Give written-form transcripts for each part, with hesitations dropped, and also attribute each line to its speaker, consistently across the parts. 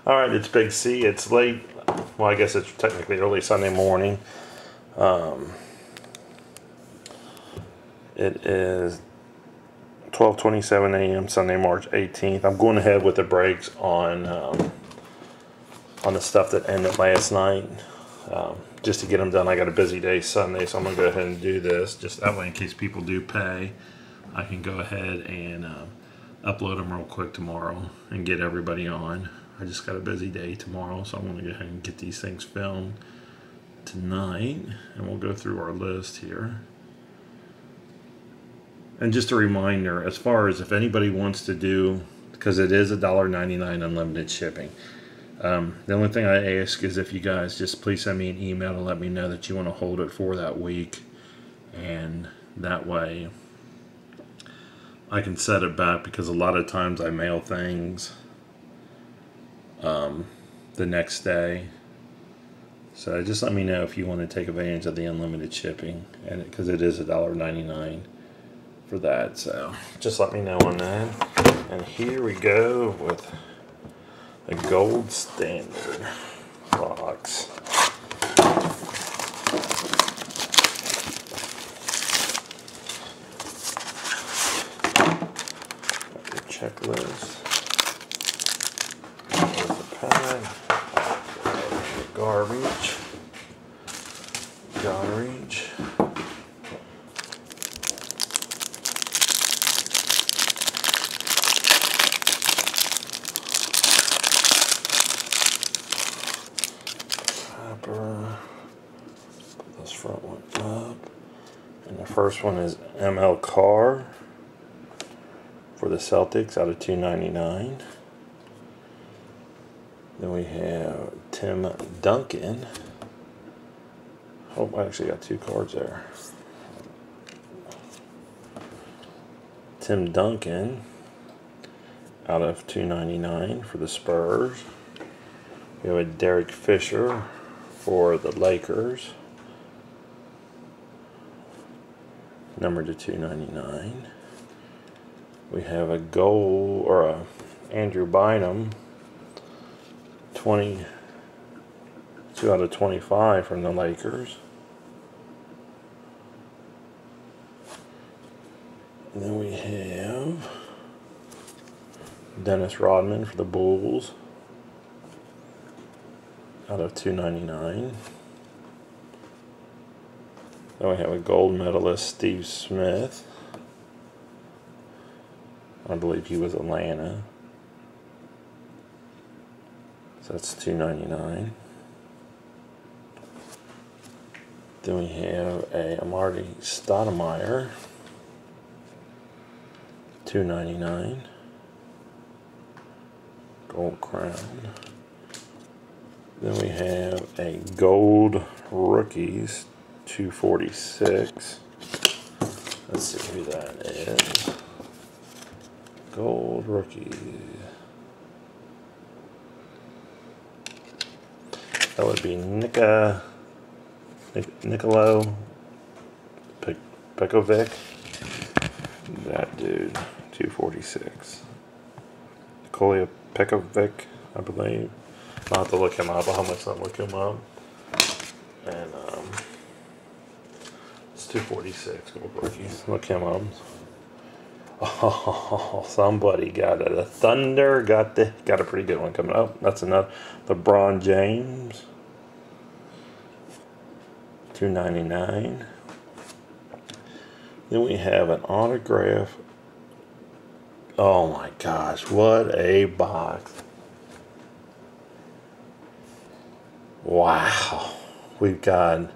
Speaker 1: All right, it's Big C. It's late. Well, I guess it's technically early Sunday morning. It is 12:27 a.m. Sunday, March 18th. I'm going ahead with the breaks on the stuff that ended last night. Just to get them done. I got a busy day Sunday, so I'm gonna go ahead and do this. Just that way, in case people do pay, I can go ahead and upload them real quick tomorrow and get everybody on. I just got a busy day tomorrow, so I'm going to go ahead and get these things filmed tonight, and we'll go through our list here. And just a reminder, as far as if anybody wants to do, because it is $1.99 unlimited shipping, the only thing I ask is if you guys just please send me an email to let me know that you want to hold it for that week, and that way I can set it back, because a lot of times I mail things the next day. So just let me know if you want to take advantage of the unlimited shipping, and because it is $1.99 for that. So just let me know on that. And here we go with a gold standard box. Checklist. There's the pad. Garbage. Pepper. Put this front one up. And the first one is ML Carr for the Celtics out of $2.99. Then we have Tim Duncan. Oh, I actually got two cards there. Tim Duncan out of $2.99 for the Spurs. We have a Derek Fisher for the Lakers, numbered to $2.99. We have a goal, or a Andrew Bynum, 22 out of 25 from the Lakers. And then we have Dennis Rodman for the Bulls out of $2.99. Then we have a gold medalist, Steve Smith. I believe he was Atlanta. So that's $2.99. Then we have a Amar'e Stoudemire, $2.99. Gold crown. Then we have a gold rookies, 246. Let's see who that is. Gold rookie. That would be Nikola Pekovic. That dude, 246. Nikola Pekovic, I believe. I'll have to look him up. How much I'll look him up. And it's 246 gold rookies. Look him up. Oh, somebody got it. The Thunder got a pretty good one coming up. That's enough. LeBron James, $2.99. Then we have an autograph. Oh my gosh, what a box. Wow. We've got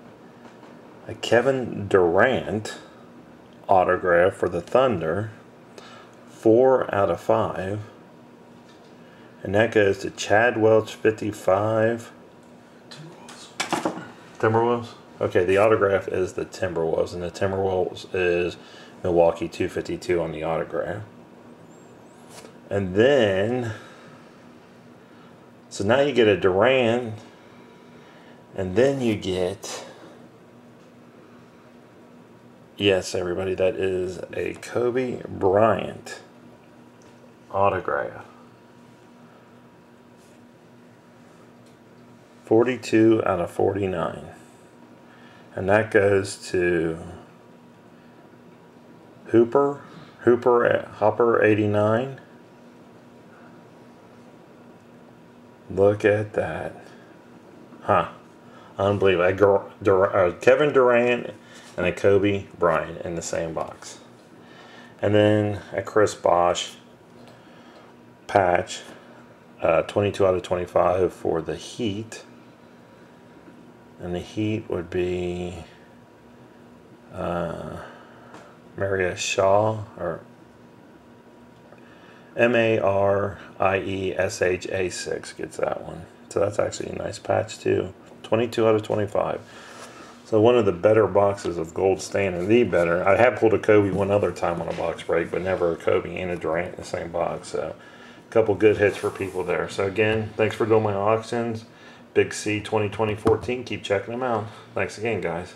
Speaker 1: a Kevin Durant autograph for the Thunder, 4 out of 5. And that goes to Chad Welch, 55. Timberwolves? Okay, the autograph is the Timberwolves, and the Timberwolves is Milwaukee, 252 on the autograph. And then, so now you get a Durant, and then you get, yes, everybody, that is a Kobe Bryant autograph. 42 out of 49. And that goes to Hopper 89. Look at that. Huh. Unbelievable. Kevin Durant and a Kobe Bryant in the same box. And then a Chris Bosh patch. 22 out of 25 for the Heat. And the Heat would be Maria Shaw, or Mariesha6 gets that one. So that's actually a nice patch too. 22 out of 25. So one of the better boxes of Gold Standard, the better. I have pulled a Kobe one other time on a box break, but never a Kobe and a Durant in the same box. So a couple good hits for people there. So again, thanks for doing my auctions. Big C 2020-14. Keep checking them out. Thanks again, guys.